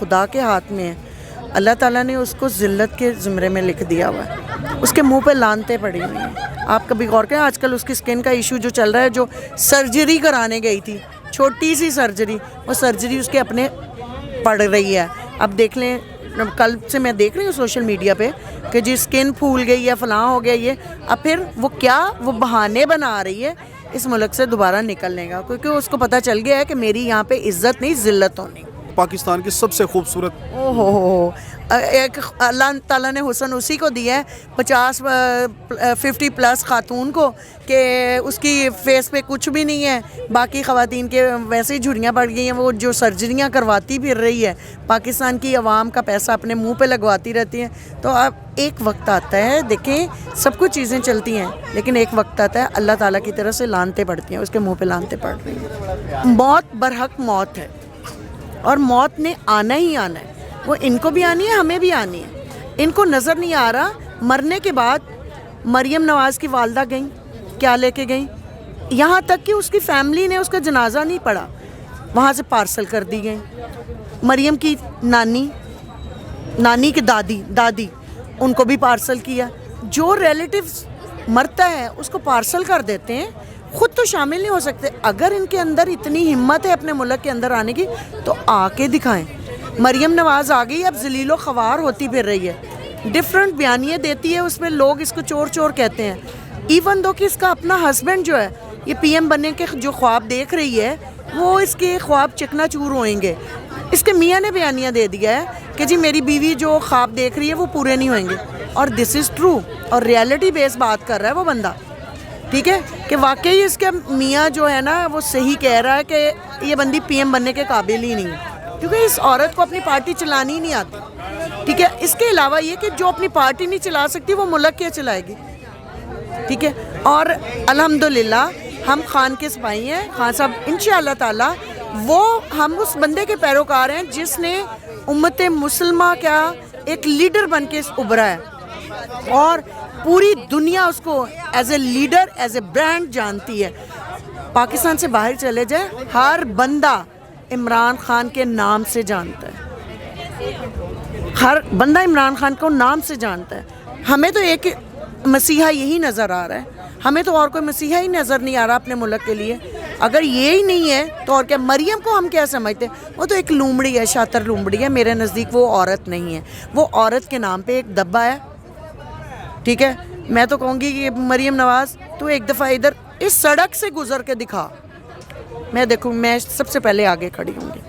خدا کے ہاتھ میں ہے. اللہ تعالیٰ نے اس کو ذلت کے زمرے میں لکھ دیا ہوا ہے. اس کے منہ پہ لانتیں پڑی ہوئی ہیں. آپ کبھی غور کریں آج کل اس کی سکن کا ایشو جو چل رہا ہے, جو سرجری کرانے گئی تھی, چھوٹی سی سرجری, وہ سرجری اس کے اپنے پڑ رہی ہے. اب دیکھ لیں, کل سے میں دیکھ رہی ہوں سوشل میڈیا پہ کہ جی سکن پھول گئی ہے, فلاں ہو گیا یہ. اب پھر وہ بہانے بنا رہی ہے اس ملک سے دوبارہ نکلنے کا, کیونکہ اس کو پتہ چل گیا ہے کہ میری یہاں پہ عزت نہیں ذلت ہونی. پاکستان کی سب سے خوبصورت, ایک اللہ تعالیٰ نے حسن اسی کو دیا ہے 50 پلس خاتون کو, کہ اس کی فیس پہ کچھ بھی نہیں ہے. باقی خواتین کے ویسے ہی جھریاں پڑ گئی ہیں, وہ جو سرجریاں کرواتی پھر رہی ہے, پاکستان کی عوام کا پیسہ اپنے منہ پہ لگواتی رہتی ہیں. تو اب ایک وقت آتا ہے, دیکھیں سب کچھ چیزیں چلتی ہیں, لیکن ایک وقت آتا ہے اللہ تعالیٰ کی طرف سے لانتیں پڑتی ہیں, اس کے منہ پہ لانتیں پڑ رہی ہیں. موت برحق موت ہے, اور موت نے آنا ہی آنا ہے. وہ ان کو بھی آنی ہے, ہمیں بھی آنی ہے. ان کو نظر نہیں آ رہا. مرنے کے بعد مریم نواز کی والدہ گئیں, کیا لے کے گئیں, یہاں تک کہ اس کی فیملی نے اس کا جنازہ نہیں پڑھا, وہاں سے پارسل کر دی گئیں. مریم کی نانی کی دادی ان کو بھی پارسل کیا. جو ریلیٹیوز مرتا ہے اس کو پارسل کر دیتے ہیں, خود تو شامل نہیں ہو سکتے. اگر ان کے اندر اتنی ہمت ہے اپنے ملک کے اندر آنے کی تو آ کے دکھائیں. مریم نواز آ گئی, اب ذلیل و خوار ہوتی پھر رہی ہے, ڈفرینٹ بیانیے دیتی ہے, اس میں لوگ اس کو چور چور کہتے ہیں. ایون دو کہ اس کا اپنا ہسبینڈ جو ہے, یہ پی ایم بننے کے جو خواب دیکھ رہی ہے, وہ اس کے خواب چکنا چور ہوئیں گے. اس کے میاں نے بیانیہ دے دیا ہے کہ جی میری بیوی جو خواب دیکھ رہی ہے وہ پورے نہیں ہوئیں گے. اور دس از ٹرو, اور ریالٹی بیس بات کر رہا ہے وہ بندہ, ٹھیک ہے, کہ واقعی اس کے میاں جو ہے نا وہ صحیح کہہ رہا ہے کہ یہ بندی پی ایم بننے کے قابل ہی نہیں ہے, کیونکہ اس عورت کو اپنی پارٹی چلانی ہی نہیں آتی. ٹھیک ہے, اس کے علاوہ یہ کہ جو اپنی پارٹی نہیں چلا سکتی وہ ملک کیا چلائے گی. ٹھیک ہے, اور الحمدللہ ہم خان کے سپاہی ہیں. خان صاحب انشاءاللہ تعالی وہ ہم اس بندے کے پیروکار ہیں جس نے امت مسلمہ کا ایک لیڈر بن کے ابھرا ہے, اور پوری دنیا اس کو as a leader, as a brand جانتی ہے. پاکستان سے باہر چلے جائیں, ہر بندہ عمران خان کے نام سے جانتا ہے, ہر بندہ عمران خان کو نام سے جانتا ہے. ہمیں تو ایک مسیحا یہی نظر آ رہا ہے, ہمیں تو اور کوئی مسیحا ہی نظر نہیں آ رہا اپنے ملک کے لیے. اگر یہ ہی نہیں ہے تو اور کیا. مریم کو ہم کیا سمجھتے ہیں, وہ تو ایک لومڑی ہے, شاطر لومڑی ہے. میرے نزدیک وہ عورت نہیں ہے, وہ عورت کے نام پہ ایک دبا ہے. ٹھیک ہے, میں تو کہوں گی کہ مریم نواز تو ایک دفعہ ادھر اس سڑک سے گزر کے دکھا, میں دیکھوں, میں سب سے پہلے آگے کھڑی ہوں گی.